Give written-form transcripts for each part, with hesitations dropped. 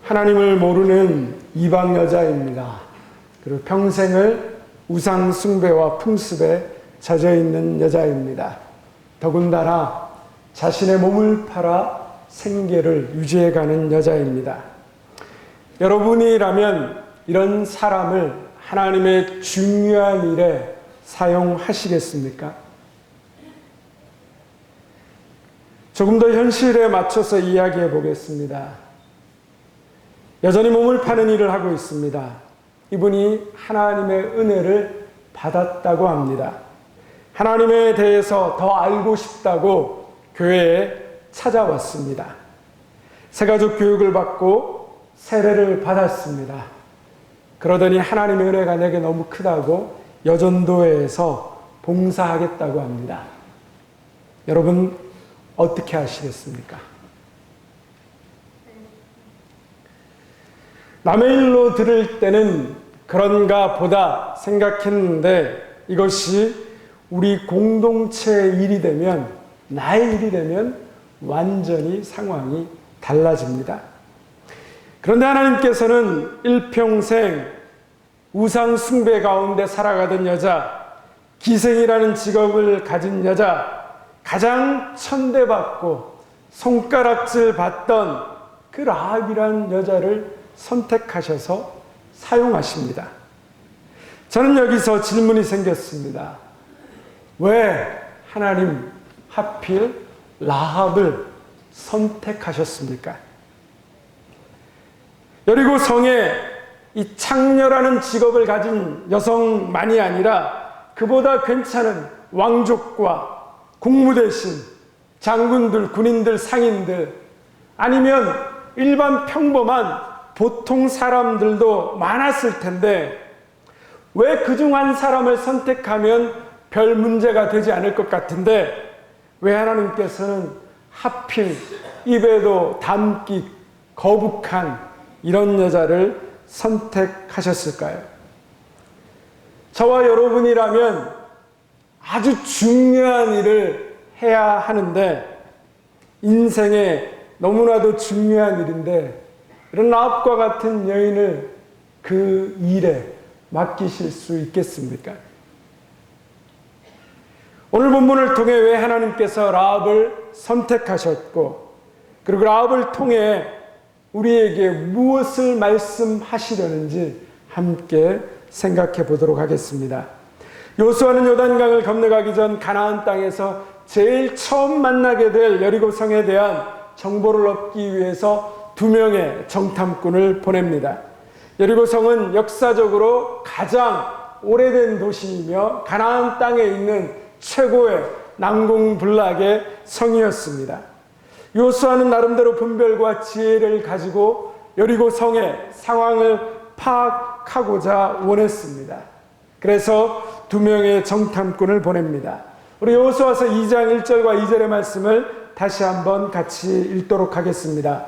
하나님을 모르는 이방 여자입니다. 그리고 평생을 우상 숭배와 풍습에 젖어 있는 여자입니다. 더군다나 자신의 몸을 팔아 생계를 유지해가는 여자입니다. 여러분이라면 이런 사람을 하나님의 중요한 일에 사용하시겠습니까? 조금 더 현실에 맞춰서 이야기해 보겠습니다. 여전히 몸을 파는 일을 하고 있습니다. 이분이 하나님의 은혜를 받았다고 합니다. 하나님에 대해서 더 알고 싶다고 교회에 찾아왔습니다. 새가족 교육을 받고 세례를 받았습니다. 그러더니 하나님의 은혜가 내게 너무 크다고 여전도회에서 봉사하겠다고 합니다. 여러분 어떻게 하시겠습니까? 남의 일로 들을 때는 그런가 보다 생각했는데 이것이 우리 공동체의 일이 되면, 나의 일이 되면 완전히 상황이 달라집니다. 그런데 하나님께서는 일평생 우상 숭배 가운데 살아가던 여자, 기생이라는 직업을 가진 여자, 가장 천대받고 손가락질 받던 그 라합이라는 여자를 선택하셔서 사용하십니다. 저는 여기서 질문이 생겼습니다. 왜 하나님 하필 라합을 선택하셨습니까? 여리고 성에 이 창녀라는 직업을 가진 여성만이 아니라 그보다 괜찮은 왕족과 국무대신, 장군들, 군인들, 상인들, 아니면 일반 평범한 보통 사람들도 많았을 텐데 왜 그중 한 사람을 선택하면 별 문제가 되지 않을 것 같은데 왜 하나님께서는 하필 입에도 담기 거북한 이런 여자를 선택하셨을까요? 저와 여러분이라면 아주 중요한 일을 해야 하는데, 인생에 너무나도 중요한 일인데 이런 라합과 같은 여인을 그 일에 맡기실 수 있겠습니까? 오늘 본문을 통해 왜 하나님께서 라합을 선택하셨고 그리고 라합을 통해 우리에게 무엇을 말씀하시려는지 함께 생각해 보도록 하겠습니다. 요수아는 요단강을 건너가기 전 가나안 땅에서 제일 처음 만나게 될 여리고성에 대한 정보를 얻기 위해서 2명의 정탐꾼을 보냅니다. 여리고성은 역사적으로 가장 오래된 도시이며 가나안 땅에 있는 최고의 난공불락의 성이었습니다. 요수아는 나름대로 분별과 지혜를 가지고 여리고성의 상황을 파악하고자 원했습니다. 그래서 2명의 정탐꾼을 보냅니다. 우리 요수아서 2장 1절과 2절의 말씀을 다시 한번 같이 읽도록 하겠습니다.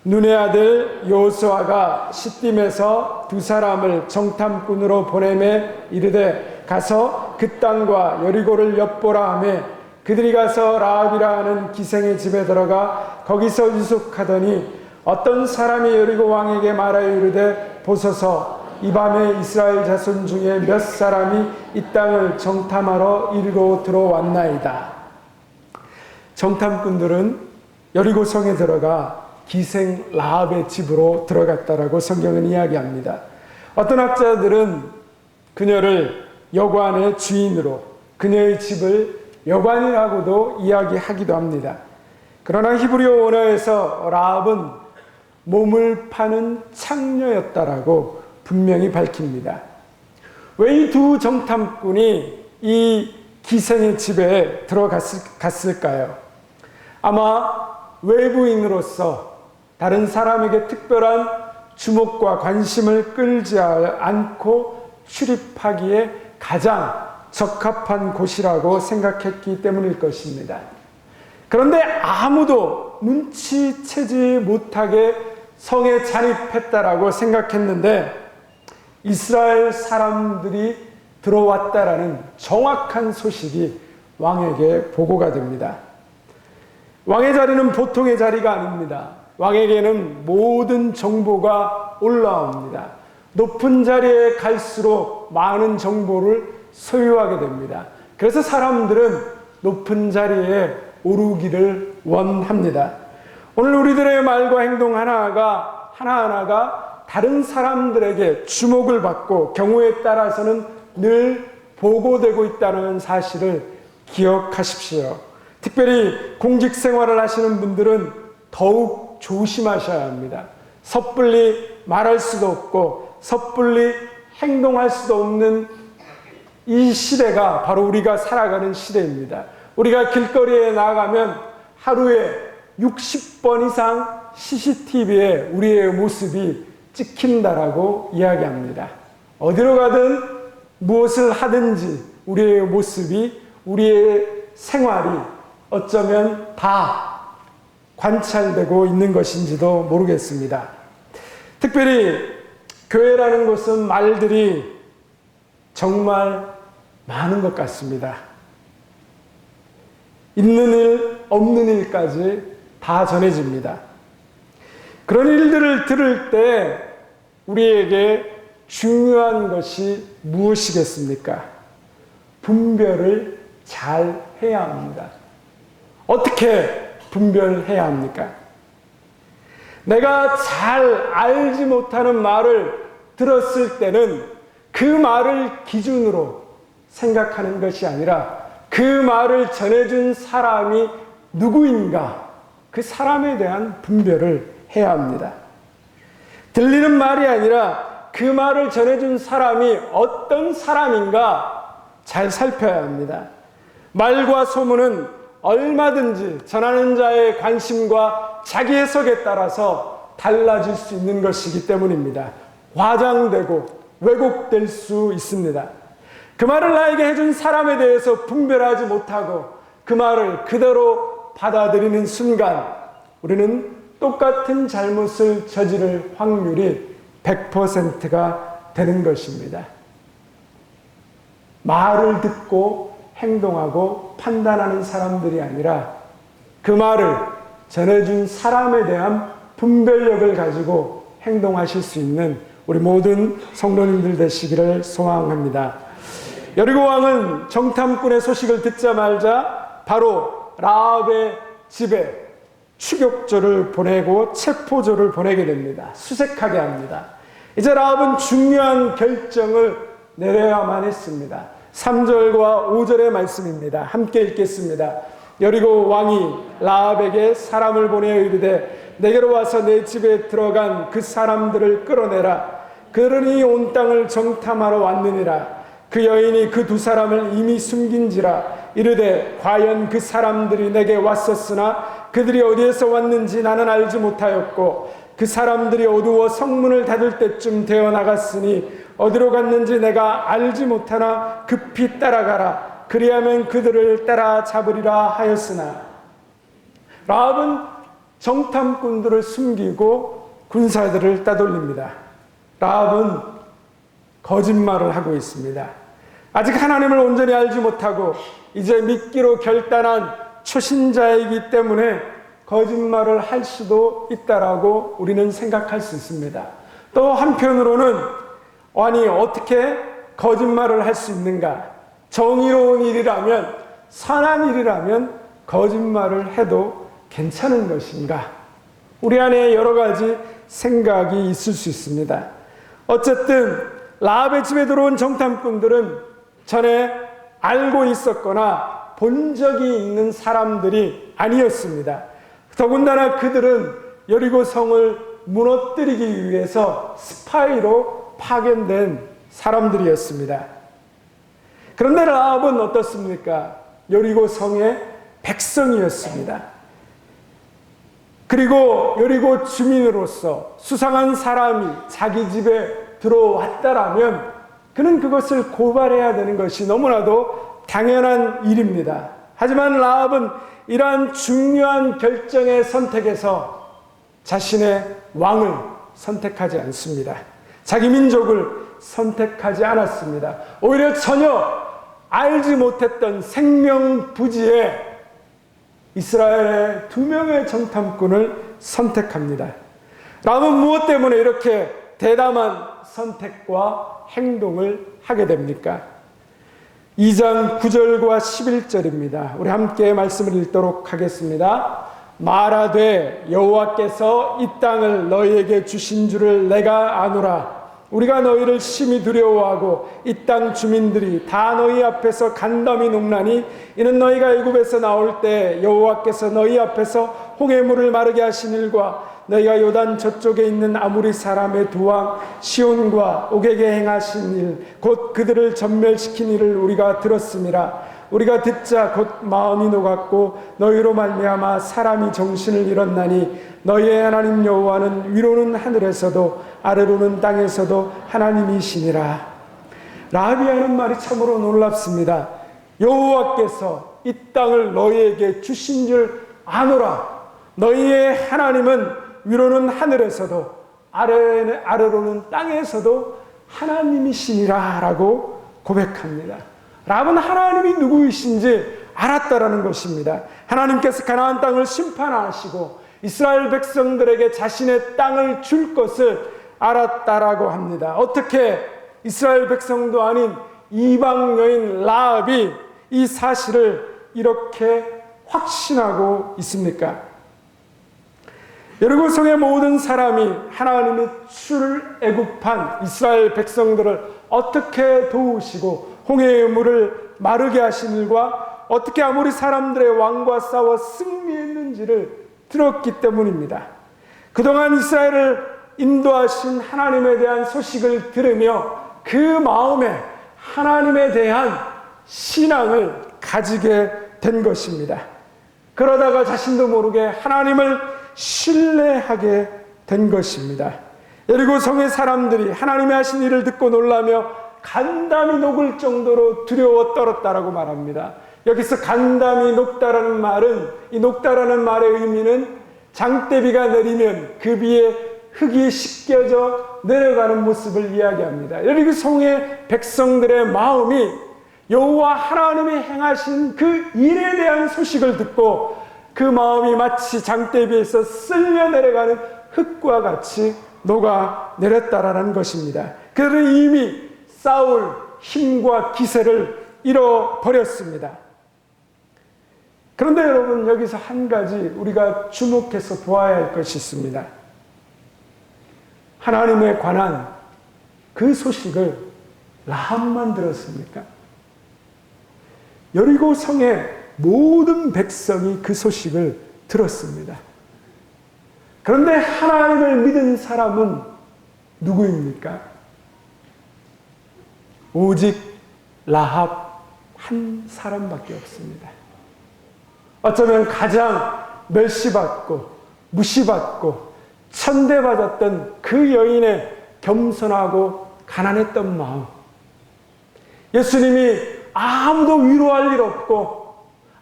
눈의 아들 요수아가 시딤에서 2사람을 정탐꾼으로 보내매 이르되 가서 그 땅과 여리고를 엿보라 하매 그들이 가서 라합이라 하는 기생의 집에 들어가 거기서 유숙하더니 어떤 사람이 여리고 왕에게 말하여 이르되 보소서 이 밤에 이스라엘 자손 중에 몇 사람이 이 땅을 정탐하러 이리로 들어왔나이다. 정탐꾼들은 여리고성에 들어가 기생 라합의 집으로 들어갔다라고 성경은 이야기합니다. 어떤 학자들은 그녀를 여관의 주인으로, 그녀의 집을 여관이라고도 이야기하기도 합니다. 그러나 히브리어 원어에서 라합은 몸을 파는 창녀였다라고 분명히 밝힙니다. 왜 이 2 정탐꾼이 이 기생의 집에 들어갔을까요? 아마 외부인으로서 다른 사람에게 특별한 주목과 관심을 끌지 않고 출입하기에 가장 적합한 곳이라고 생각했기 때문일 것입니다. 그런데 아무도 눈치채지 못하게 성에 잔입했다라고 생각했는데 이스라엘 사람들이 들어왔다라는 정확한 소식이 왕에게 보고가 됩니다. 왕의 자리는 보통의 자리가 아닙니다. 왕에게는 모든 정보가 올라옵니다. 높은 자리에 갈수록 많은 정보를 소유하게 됩니다. 그래서 사람들은 높은 자리에 오르기를 원합니다. 오늘 우리들의 말과 행동 하나하나가 다른 사람들에게 주목을 받고 경우에 따라서는 늘 보고되고 있다는 사실을 기억하십시오. 특별히 공직 생활을 하시는 분들은 더욱 조심하셔야 합니다. 섣불리 말할 수도 없고 섣불리 행동할 수도 없는 이 시대가 바로 우리가 살아가는 시대입니다. 우리가 길거리에 나가면 하루에 60번 이상 CCTV에 우리의 모습이 찍힌다라고 이야기합니다. 어디로 가든 무엇을 하든지 우리의 모습이, 우리의 생활이 어쩌면 다 관찰되고 있는 것인지도 모르겠습니다. 특별히 교회라는 곳은 말들이 정말 많은 것 같습니다. 있는 일, 없는 일까지 다 전해집니다. 그런 일들을 들을 때 우리에게 중요한 것이 무엇이겠습니까? 분별을 잘 해야 합니다. 어떻게 분별해야 합니까? 내가 잘 알지 못하는 말을 들었을 때는 그 말을 기준으로 생각하는 것이 아니라 그 말을 전해준 사람이 누구인가, 그 사람에 대한 분별을 해야 합니다. 들리는 말이 아니라 그 말을 전해준 사람이 어떤 사람인가 잘 살펴야 합니다. 말과 소문은 얼마든지 전하는 자의 관심과 자기 해석에 따라서 달라질 수 있는 것이기 때문입니다. 과장되고 왜곡될 수 있습니다. 그 말을 나에게 해준 사람에 대해서 분별하지 못하고 그 말을 그대로 받아들이는 순간 우리는 똑같은 잘못을 저지를 확률이 100%가 되는 것입니다. 말을 듣고 행동하고 판단하는 사람들이 아니라 그 말을 전해준 사람에 대한 분별력을 가지고 행동하실 수 있는 우리 모든 성도님들 되시기를 소망합니다. 여리고 왕은 정탐꾼의 소식을 듣자마자 바로 라합의 집에 추격조를 보내고 체포조를 보내게 됩니다. 수색하게 합니다. 이제 라합은 중요한 결정을 내려야만 했습니다. 3절과 5절의 말씀입니다. 함께 읽겠습니다. 여리고 왕이 라합에게 사람을 보내어 이르되 내게로 와서 내 집에 들어간 그 사람들을 끌어내라. 그러니 온 땅을 정탐하러 왔느니라. 그 여인이 그 두 사람을 이미 숨긴지라. 이르되 과연 그 사람들이 내게 왔었으나 그들이 어디에서 왔는지 나는 알지 못하였고 그 사람들이 어두워 성문을 닫을 때쯤 되어 나갔으니 어디로 갔는지 내가 알지 못하나 급히 따라가라. 그리하면 그들을 따라잡으리라 하였으나 라합은 정탐꾼들을 숨기고 군사들을 따돌립니다. 라합은 거짓말을 하고 있습니다. 아직 하나님을 온전히 알지 못하고 이제 믿기로 결단한 초신자이기 때문에 거짓말을 할 수도 있다라고 우리는 생각할 수 있습니다. 또 한편으로는 아니 어떻게 거짓말을 할 수 있는가? 정의로운 일이라면, 선한 일이라면 거짓말을 해도 괜찮은 것인가? 우리 안에 여러 가지 생각이 있을 수 있습니다. 어쨌든 라합의 집에 들어온 정탐꾼들은 전에 알고 있었거나 본 적이 있는 사람들이 아니었습니다. 더군다나 그들은 여리고 성을 무너뜨리기 위해서 스파이로 파견된 사람들이었습니다. 그런데 라합은 어떻습니까? 여리고 성의 백성이었습니다. 그리고 여리고 주민으로서 수상한 사람이 자기 집에 들어왔다라면 그는 그것을 고발해야 되는 것이 너무나도 당연한 일입니다. 하지만 라합은 이러한 중요한 결정의 선택에서 자신의 왕을 선택하지 않습니다. 자기 민족을 선택하지 않았습니다. 오히려 전혀 알지 못했던 생명부지에 이스라엘의 2명의 정탐꾼을 선택합니다. 람은 무엇 때문에 이렇게 대담한 선택과 행동을 하게 됩니까? 2장 9절과 11절입니다. 우리 함께 말씀을 읽도록 하겠습니다. 말하되 여호와께서 이 땅을 너희에게 주신 줄을 내가 아노라. 우리가 너희를 심히 두려워하고 이 땅 주민들이 다 너희 앞에서 간담이 녹나니 이는 너희가 애굽에서 나올 때 여호와께서 너희 앞에서 홍해물을 마르게 하신 일과 너희가 요단 저쪽에 있는 아모리 사람의 두 왕 시온과 옥에게 행하신 일 곧 그들을 전멸시킨 일을 우리가 들었음이라. 우리가 듣자 곧 마음이 녹았고 너희로 말미암아 사람이 정신을 잃었나니 너희의 하나님 여호와는 위로는 하늘에서도 아래로는 땅에서도 하나님이시니라. 라합이 하는 말이 참으로 놀랍습니다. 여호와께서 이 땅을 너희에게 주신 줄 아노라. 너희의 하나님은 위로는 하늘에서도 아래로는 땅에서도 하나님이시니라 라고 고백합니다. 라합은 하나님이 누구이신지 알았다라는 것입니다. 하나님께서 가나안 땅을 심판하시고 이스라엘 백성들에게 자신의 땅을 줄 것을 알았다라고 합니다. 어떻게 이스라엘 백성도 아닌 이방 여인 라합이 이 사실을 이렇게 확신하고 있습니까? 여리고성의 모든 사람이 하나님이 출애굽한 이스라엘 백성들을 어떻게 도우시고 홍해의 물을 마르게 하신 일과 어떻게 아모리 사람들의 왕과 싸워 승리했는지를 들었기 때문입니다. 그동안 이스라엘을 인도하신 하나님에 대한 소식을 들으며 그 마음에 하나님에 대한 신앙을 가지게 된 것입니다. 그러다가 자신도 모르게 하나님을 신뢰하게 된 것입니다. 여리고 성의 사람들이 하나님이 하신 일을 듣고 놀라며 간담이 녹을 정도로 두려워 떨었다라고 말합니다. 여기서 간담이 녹다라는 말은, 이 녹다라는 말의 의미는 장대비가 내리면 그 위에 흙이 씻겨져 내려가는 모습을 이야기합니다. 여리고 성의 백성들의 마음이 여호와 하나님이 행하신 그 일에 대한 소식을 듣고 그 마음이 마치 장대비에서 쓸려 내려가는 흙과 같이 녹아 내렸다라는 것입니다. 그들은 이미 싸울 힘과 기세를 잃어버렸습니다. 그런데 여러분, 여기서 한 가지 우리가 주목해서 보아야 할 것이 있습니다. 하나님에 관한 그 소식을 라합만 들었습니까? 여리고 성의 모든 백성이 그 소식을 들었습니다. 그런데 하나님을 믿은 사람은 누구입니까? 오직 라합 한 사람밖에 없습니다. 어쩌면 가장 멸시받고 무시받고 천대받았던 그 여인의 겸손하고 가난했던 마음, 예수님이 아무도 위로할 일 없고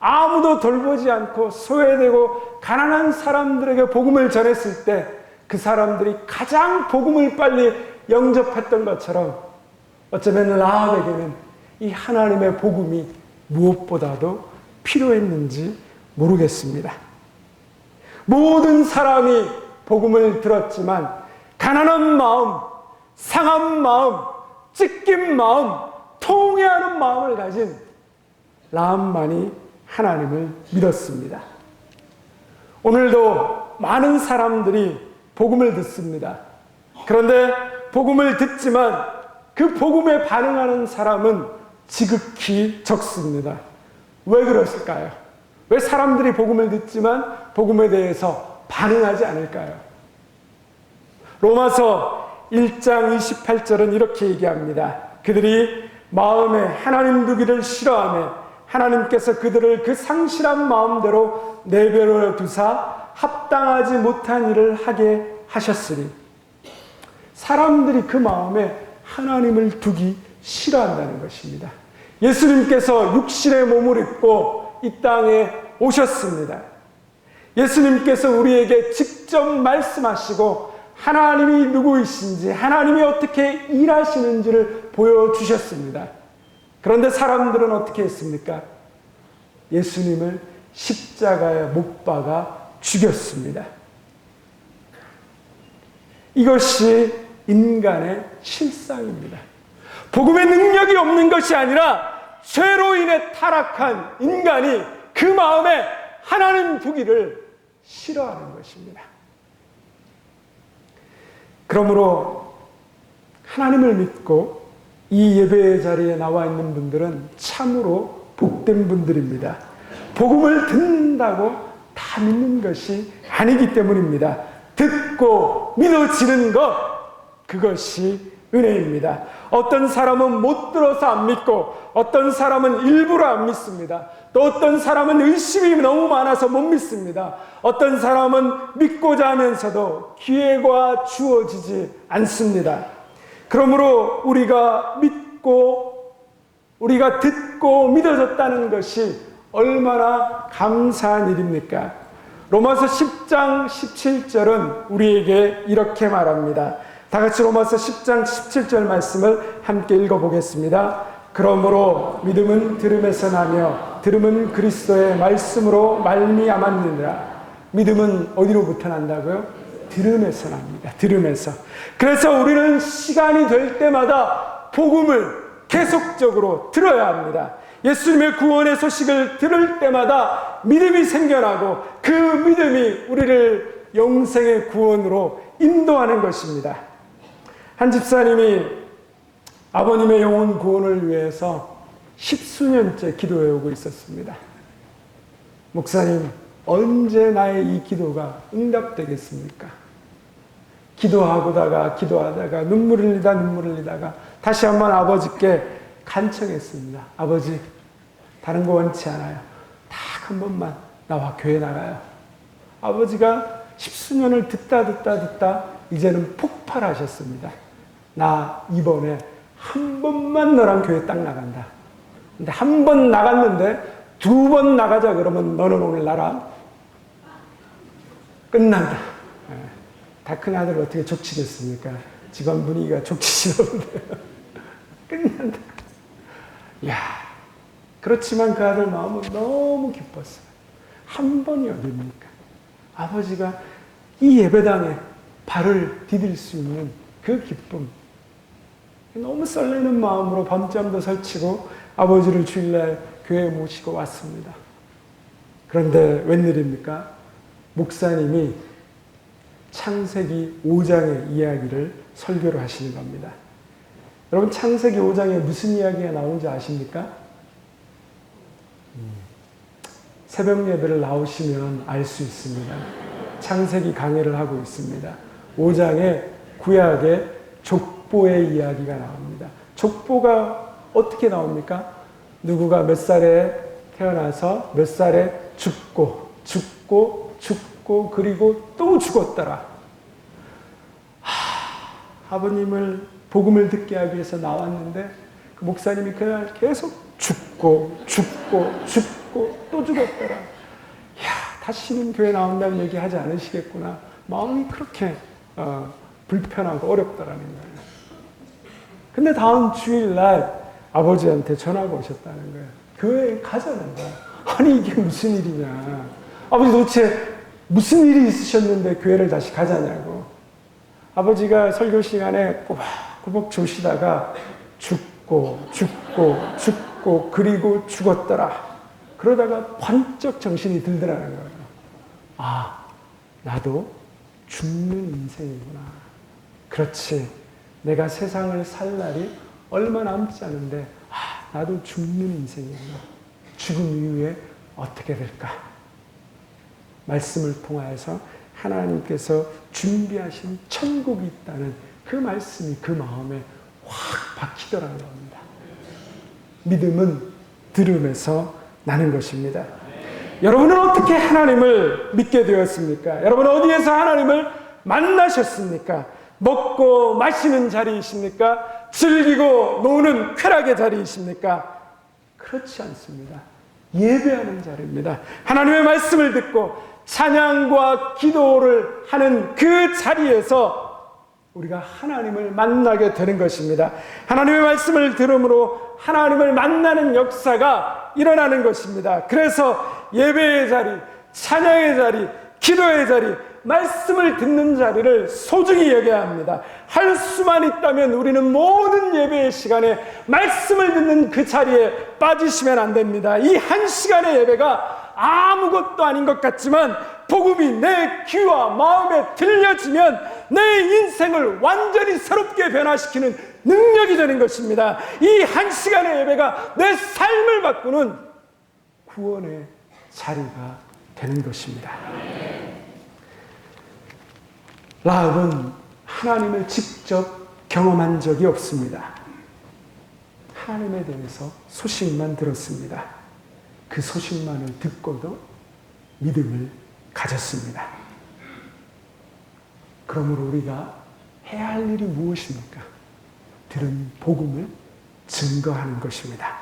아무도 돌보지 않고 소외되고 가난한 사람들에게 복음을 전했을 때 그 사람들이 가장 복음을 빨리 영접했던 것처럼 어쩌면 라합에게는 이 하나님의 복음이 무엇보다도 필요했는지 모르겠습니다. 모든 사람이 복음을 들었지만 가난한 마음, 상한 마음, 찢긴 마음, 통회하는 마음을 가진 라합만이 하나님을 믿었습니다. 오늘도 많은 사람들이 복음을 듣습니다. 그런데 복음을 듣지만 그 복음에 반응하는 사람은 지극히 적습니다. 왜 그러실까요? 왜 사람들이 복음을 듣지만 복음에 대해서 반응하지 않을까요? 로마서 1장 28절은 이렇게 얘기합니다. 그들이 마음에 하나님 두기를 싫어하며 하나님께서 그들을 그 상실한 마음대로 내버려 두사 합당하지 못한 일을 하게 하셨으니, 사람들이 그 마음에 하나님을 두기 싫어한다는 것입니다. 예수님께서 육신의 몸을 입고 이 땅에 오셨습니다. 예수님께서 우리에게 직접 말씀하시고 하나님이 누구이신지, 하나님이 어떻게 일하시는지를 보여주셨습니다. 그런데 사람들은 어떻게 했습니까? 예수님을 십자가에 못 박아 죽였습니다. 이것이 인간의 실상입니다. 복음의 능력이 없는 것이 아니라 죄로 인해 타락한 인간이 그 마음에 하나님 두기를 싫어하는 것입니다. 그러므로 하나님을 믿고 이 예배 자리에 나와 있는 분들은 참으로 복된 분들입니다. 복음을 듣는다고 다 믿는 것이 아니기 때문입니다. 듣고 믿어지는 것, 그것이 은혜입니다. 어떤 사람은 못 들어서 안 믿고, 어떤 사람은 일부러 안 믿습니다. 또 어떤 사람은 의심이 너무 많아서 못 믿습니다. 어떤 사람은 믿고자 하면서도 기회가 주어지지 않습니다. 그러므로 우리가 믿고, 우리가 듣고 믿어졌다는 것이 얼마나 감사한 일입니까? 로마서 10장 17절은 우리에게 이렇게 말합니다. 다 같이 로마서 10장 17절 말씀을 함께 읽어보겠습니다. 그러므로 믿음은 들음에서 나며 들음은 그리스도의 말씀으로 말미암았느니라. 믿음은 어디로부터 난다고요? 들음에서 납니다. 들음에서. 그래서 우리는 시간이 될 때마다 복음을 계속적으로 들어야 합니다. 예수님의 구원의 소식을 들을 때마다 믿음이 생겨나고 그 믿음이 우리를 영생의 구원으로 인도하는 것입니다. 한 집사님이 아버님의 영혼 구원을 위해서 10수년째 기도해 오고 있었습니다. 목사님, 언제 나의 이 기도가 응답되겠습니까? 기도하다가 눈물을 흘리다가 다시 한번 아버지께 간청했습니다. 아버지, 다른 거 원치 않아요. 딱 한 번만 나와 교회 나가요. 아버지가 10수년을 듣다 이제는 폭발하셨습니다. 나 이번에 한 번만 너랑 교회 딱 나간다. 근데 한 번 나갔는데 2번 나가자 그러면 너는 오늘 나랑 끝난다. 다 큰 아들 어떻게 족치겠습니까? 집안 분위기가 족치시던데요. 끝난다. 이야, 그렇지만 그 아들 마음은 너무 기뻤어요. 한 번이 어딥니까? 아버지가 이 예배당에 발을 디딜 수 있는 그 기쁨. 너무 설레는 마음으로 밤잠도 설치고 아버지를 주일날 교회에 모시고 왔습니다. 그런데 웬일입니까? 목사님이 창세기 5장의 이야기를 설교를 하시는 겁니다. 여러분, 창세기 5장에 무슨 이야기가 나오는지 아십니까? 새벽 예배를 나오시면 알 수 있습니다. 창세기 강해를 하고 있습니다. 5장에 구약의 족보의 이야기가 나옵니다. 족보가 어떻게 나옵니까? 누구가 몇 살에 태어나서 몇 살에 죽고 그리고 또 죽었더라. 아버님을 복음을 듣게 하기 위해서 나왔는데 그 목사님이 그날 계속 죽고 또 죽었더라. 이야, 다시는 교회 나온다는 얘기 하지 않으시겠구나. 마음이 그렇게 불편하고 어렵다라는 거예요. 근데 다음 주일날 아버지한테 전화가 오셨다는 거예요. 교회에 가자는 거야. 아니, 이게 무슨 일이냐. 아버지, 도대체 무슨 일이 있으셨는데 교회를 다시 가자냐고. 아버지가 설교 시간에 꼬박꼬박 조시다가 죽고 그리고 죽었더라. 그러다가 번쩍 정신이 들더라는 거예요. 아, 나도 죽는 인생이구나. 그렇지. 내가 세상을 살 날이 얼마 남지 않은데, 나도 죽는 인생이구나. 죽음 이후에 어떻게 될까? 말씀을 통하여서 하나님께서 준비하신 천국이 있다는 그 말씀이 그 마음에 확 박히더라는 겁니다. 믿음은 들음에서 나는 것입니다. 여러분은 어떻게 하나님을 믿게 되었습니까? 여러분 어디에서 하나님을 만나셨습니까? 먹고 마시는 자리이십니까? 즐기고 노는 쾌락의 자리이십니까? 그렇지 않습니다. 예배하는 자리입니다. 하나님의 말씀을 듣고 찬양과 기도를 하는 그 자리에서 우리가 하나님을 만나게 되는 것입니다. 하나님의 말씀을 들음으로 하나님을 만나는 역사가 일어나는 것입니다. 그래서 예배의 자리, 찬양의 자리, 기도의 자리, 말씀을 듣는 자리를 소중히 여겨야 합니다. 할 수만 있다면 우리는 모든 예배의 시간에 말씀을 듣는 그 자리에 빠지시면 안 됩니다. 이 한 시간의 예배가 아무것도 아닌 것 같지만 복음이 내 귀와 마음에 들려지면 내 인생을 완전히 새롭게 변화시키는 능력이 되는 것입니다. 이 한 시간의 예배가 내 삶을 바꾸는 구원의 자리가 되는 것입니다. 라합은 하나님을 직접 경험한 적이 없습니다. 하나님에 대해서 소식만 들었습니다. 그 소식만을 듣고도 믿음을 가졌습니다. 그러므로 우리가 해야 할 일이 무엇입니까? 들은 복음을 증거하는 것입니다.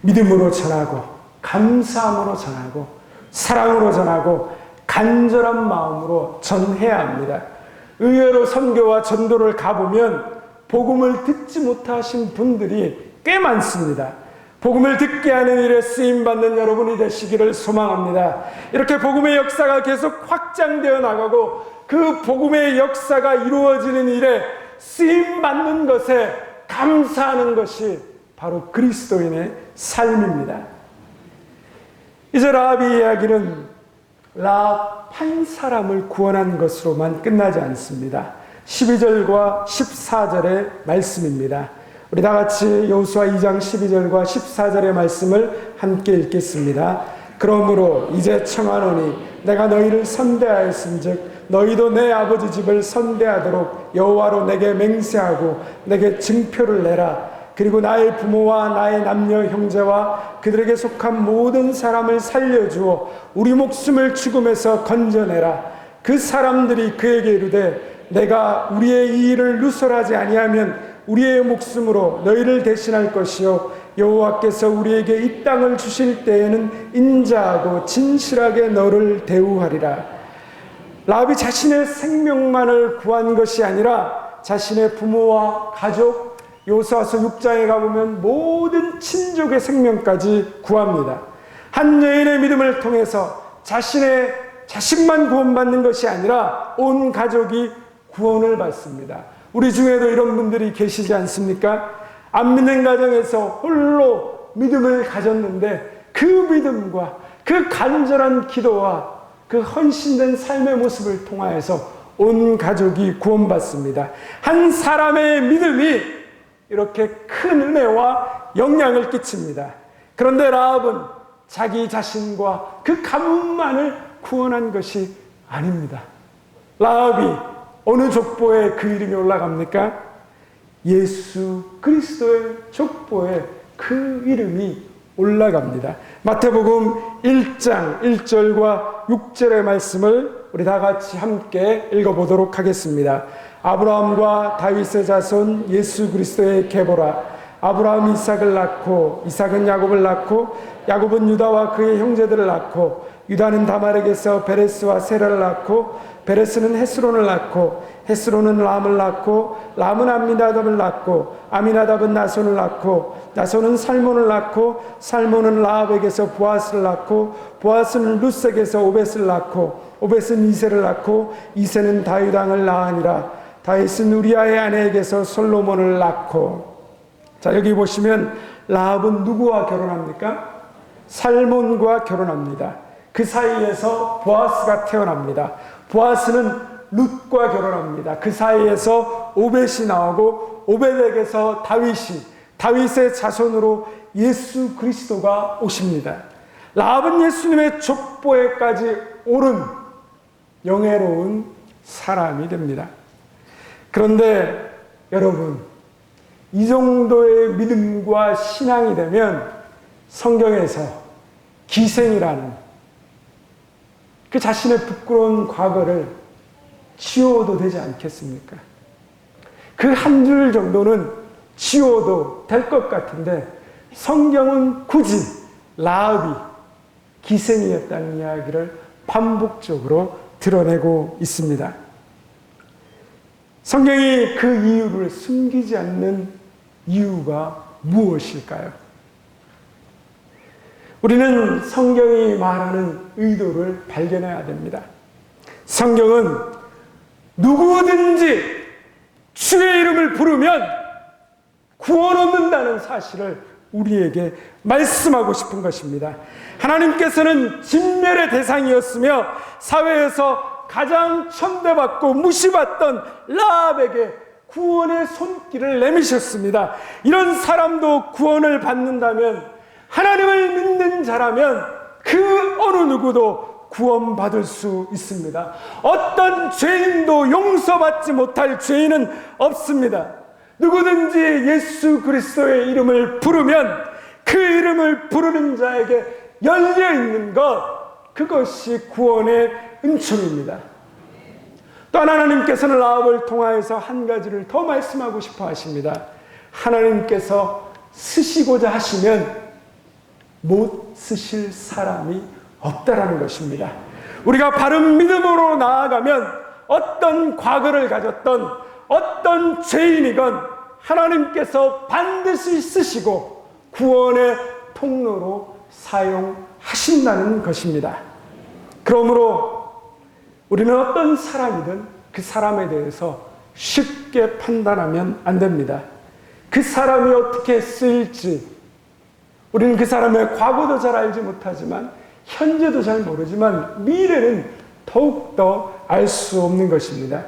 믿음으로 전하고, 감사함으로 전하고, 사랑으로 전하고, 간절한 마음으로 전해야 합니다. 의외로 선교와 전도를 가보면 복음을 듣지 못하신 분들이 꽤 많습니다. 복음을 듣게 하는 일에 쓰임받는 여러분이 되시기를 소망합니다. 이렇게 복음의 역사가 계속 확장되어 나가고 그 복음의 역사가 이루어지는 일에 쓰임받는 것에 감사하는 것이 바로 그리스도인의 삶입니다. 이제 라합의 이야기는 라합 한 사람을 구원한 것으로만 끝나지 않습니다. 12절과 14절의 말씀입니다. 우리 다 같이 여호수아 2장 12절과 14절의 말씀을 함께 읽겠습니다. 그러므로 이제 청하노니 내가 너희를 선대하였은즉 너희도 내 아버지 집을 선대하도록 여호와로 내게 맹세하고 내게 증표를 내라. 그리고 나의 부모와 나의 남녀 형제와 그들에게 속한 모든 사람을 살려주어 우리 목숨을 죽음에서 건져내라. 그 사람들이 그에게 이르되 내가 우리의 이 일을 누설하지 아니하면 우리의 목숨으로 너희를 대신할 것이요 여호와께서 우리에게 이 땅을 주실 때에는 인자하고 진실하게 너를 대우하리라. 라합이 자신의 생명만을 구한 것이 아니라 자신의 부모와 가족, 여호수아서 6장에 가보면 모든 친족의 생명까지 구합니다. 한 여인의 믿음을 통해서 자신만 구원받는 것이 아니라 온 가족이 구원을 받습니다. 우리 중에도 이런 분들이 계시지 않습니까? 안 믿는 가정에서 홀로 믿음을 가졌는데 그 믿음과 그 간절한 기도와 그 헌신된 삶의 모습을 통하여서 온 가족이 구원받습니다. 한 사람의 믿음이 이렇게 큰 은혜와 영향을 끼칩니다. 그런데 라합은 자기 자신과 그 가문만을 구원한 것이 아닙니다. 라합이 어느 족보에 그 이름이 올라갑니까? 예수 그리스도의 족보에 그 이름이 올라갑니다. 마태복음 1장 1절과 6절의 말씀을 우리 다 같이 함께 읽어보도록 하겠습니다. 아브라함과 다윗의 자손 예수 그리스도의 계보라. 아브라함이 이삭을 낳고 이삭은 야곱을 낳고 야곱은 유다와 그의 형제들을 낳고 유다는 다말에게서 베레스와 세라를 낳고 베레스는 헤스론을 낳고 헤스론은 람을 낳고 람은 암미나답을 낳고 아미나답은 나손을 낳고 나손은 살몬을 낳고 살몬은 라합에게서 보아스를 낳고 보아스는 룻에게서 오벳을 낳고 오벳은 이새를 낳고 이새는 다윗 왕을 낳으니라. 다윗은 우리아의 아내에게서 솔로몬을 낳고. 자, 여기 보시면 라합은 누구와 결혼합니까? 살몬과 결혼합니다. 그 사이에서 보아스가 태어납니다. 보아스는 룻과 결혼합니다. 그 사이에서 오벳이 나오고 오벳에게서 다윗의 자손으로 예수 그리스도가 오십니다. 라합은 예수님의 족보에까지 오른 영예로운 사람이 됩니다. 그런데 여러분, 이 정도의 믿음과 신앙이 되면 성경에서 기생이라는 그 자신의 부끄러운 과거를 지워도 되지 않겠습니까? 그 한 줄 정도는 지워도 될 것 같은데 성경은 굳이 라합이 기생이었다는 이야기를 반복적으로 드러내고 있습니다. 성경이 그 이유를 숨기지 않는 이유가 무엇일까요? 우리는 성경이 말하는 의도를 발견해야 됩니다. 성경은 누구든지 주의 이름을 부르면 구원 얻는다는 사실을 우리에게 말씀하고 싶은 것입니다. 하나님께서는 진멸의 대상이었으며 사회에서 가장 천대받고 무시받던 라합에게 구원의 손길을 내미셨습니다. 이런 사람도 구원을 받는다면, 하나님을 믿는 자라면 그 어느 누구도 구원받을 수 있습니다. 어떤 죄인도 용서받지 못할 죄인은 없습니다. 누구든지 예수 그리스도의 이름을 부르면 그 이름을 부르는 자에게 열려있는 것, 그것이 구원의 은총입니다. 또한 하나님께서는 라합을 통하여서 한 가지를 더 말씀하고 싶어 하십니다. 하나님께서 쓰시고자 하시면 못 쓰실 사람이 없다라는 것입니다. 우리가 바른 믿음으로 나아가면 어떤 과거를 가졌던 어떤 죄인이건 하나님께서 반드시 쓰시고 구원의 통로로 사용하신다는 것입니다. 그러므로 우리는 어떤 사람이든 그 사람에 대해서 쉽게 판단하면 안 됩니다. 그 사람이 어떻게 쓰일지, 우리는 그 사람의 과거도 잘 알지 못하지만 현재도 잘 모르지만 미래는 더욱더 알 수 없는 것입니다.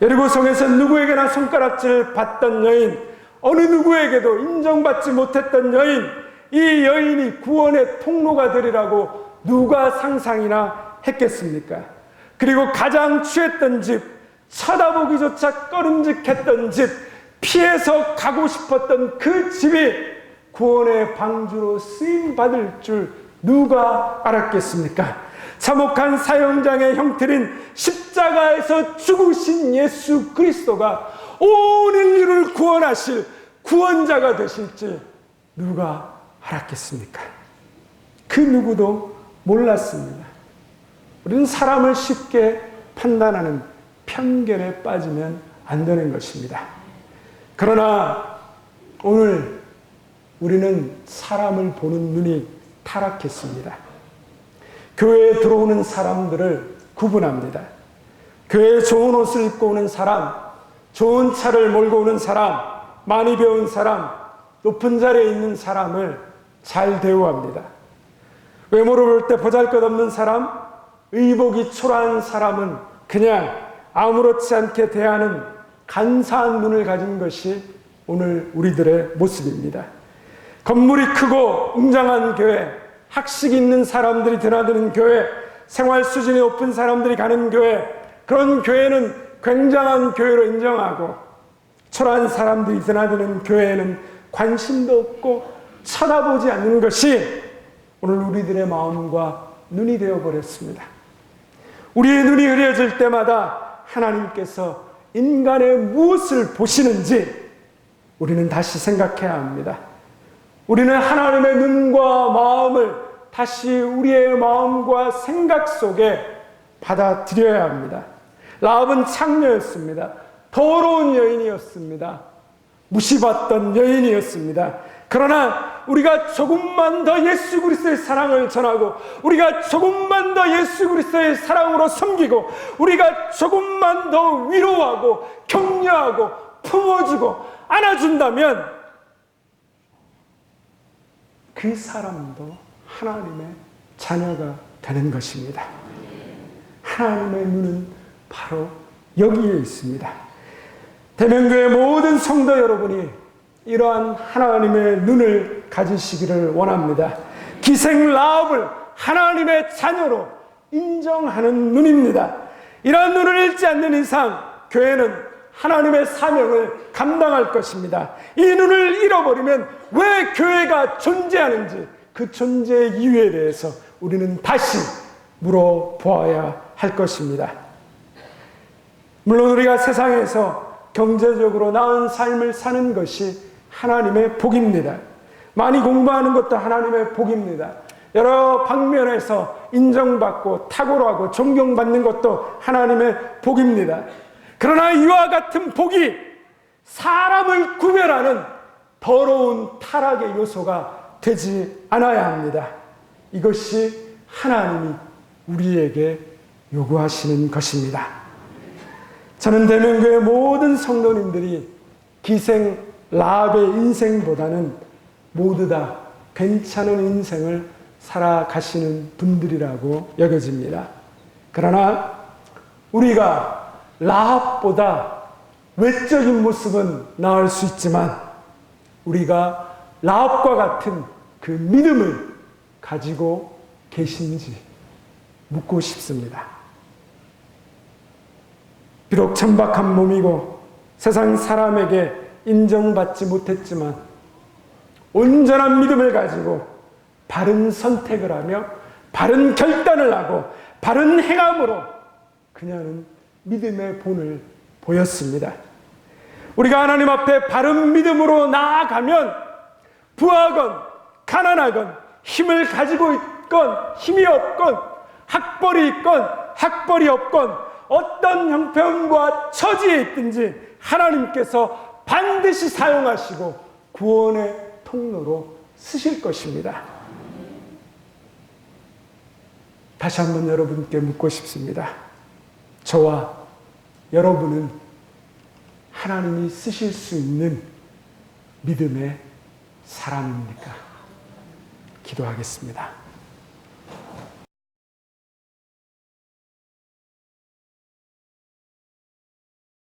여리고성에서 누구에게나 손가락질 받던 여인, 어느 누구에게도 인정받지 못했던 여인, 이 여인이 구원의 통로가 되리라고 누가 상상이나 했겠습니까? 그리고 가장 취했던 집, 쳐다보기조차 꺼림직했던 집, 피해서 가고 싶었던 그 집이 구원의 방주로 쓰임받을 줄 누가 알았겠습니까? 참혹한 사형장의 형틀인 십자가에서 죽으신 예수 그리스도가 온 인류를 구원하실 구원자가 되실지 누가 알았겠습니까? 그 누구도 몰랐습니다. 우리는 사람을 쉽게 판단하는 편견에 빠지면 안 되는 것입니다. 그러나 오늘 우리는 사람을 보는 눈이 타락했습니다. 교회에 들어오는 사람들을 구분합니다. 교회에 좋은 옷을 입고 오는 사람, 좋은 차를 몰고 오는 사람, 많이 배운 사람, 높은 자리에 있는 사람을 잘 대우합니다. 외모를 볼 때 보잘것없는 사람, 의복이 초라한 사람은 그냥 아무렇지 않게 대하는 간사한 눈을 가진 것이 오늘 우리들의 모습입니다. 건물이 크고 웅장한 교회, 학식 있는 사람들이 드나드는 교회, 생활 수준이 높은 사람들이 가는 교회, 그런 교회는 굉장한 교회로 인정하고, 초라한 사람들이 드나드는 교회에는 관심도 없고 쳐다보지 않는 것이 오늘 우리들의 마음과 눈이 되어버렸습니다. 우리의 눈이 흐려질 때마다 하나님께서 인간의 무엇을 보시는지 우리는 다시 생각해야 합니다. 우리는 하나님의 눈과 마음을 다시 우리의 마음과 생각 속에 받아들여야 합니다. 라합은 창녀였습니다. 더러운 여인이었습니다. 무시받던 여인이었습니다. 그러나 우리가 조금만 더 예수 그리스도의 사랑을 전하고, 우리가 조금만 더 예수 그리스도의 사랑으로 섬기고, 우리가 조금만 더 위로하고 격려하고 품어주고 안아준다면 그 사람도 하나님의 자녀가 되는 것입니다. 하나님의 눈은 바로 여기에 있습니다. 대명교회 모든 성도 여러분이 이러한 하나님의 눈을 가지시기를 원합니다. 기생 라합을 하나님의 자녀로 인정하는 눈입니다. 이러한 눈을 잃지 않는 이상 교회는 하나님의 사명을 감당할 것입니다. 이 눈을 잃어버리면 왜 교회가 존재하는지, 그 존재 이유에 대해서 우리는 다시 물어보아야 할 것입니다. 물론 우리가 세상에서 경제적으로 나은 삶을 사는 것이 하나님의 복입니다. 많이 공부하는 것도 하나님의 복입니다. 여러 방면에서 인정받고 탁월하고 존경받는 것도 하나님의 복입니다. 그러나 이와 같은 복이 사람을 구별하는 더러운 타락의 요소가 되지 않아야 합니다. 이것이 하나님이 우리에게 요구하시는 것입니다. 저는 대명교회 모든 성도님들이 기생 라합의 인생보다는 모두 다 괜찮은 인생을 살아가시는 분들이라고 여겨집니다. 그러나 우리가 라합보다 외적인 모습은 나을 수 있지만 우리가 라합과 같은 그 믿음을 가지고 계신지 묻고 싶습니다. 비록 천박한 몸이고 세상 사람에게 인정받지 못했지만 온전한 믿음을 가지고 바른 선택을 하며 바른 결단을 하고 바른 행함으로 그녀는 믿음의 본을 보였습니다. 우리가 하나님 앞에 바른 믿음으로 나아가면 부하건 가난하건 힘을 가지고 있건 힘이 없건 학벌이 있건 학벌이 없건 어떤 형편과 처지에 있든지 하나님께서 반드시 사용하시고 구원의 통로로 쓰실 것입니다. 다시 한번 여러분께 묻고 싶습니다. 저와 여러분은 하나님이 쓰실 수 있는 믿음의 사람입니까? 기도하겠습니다.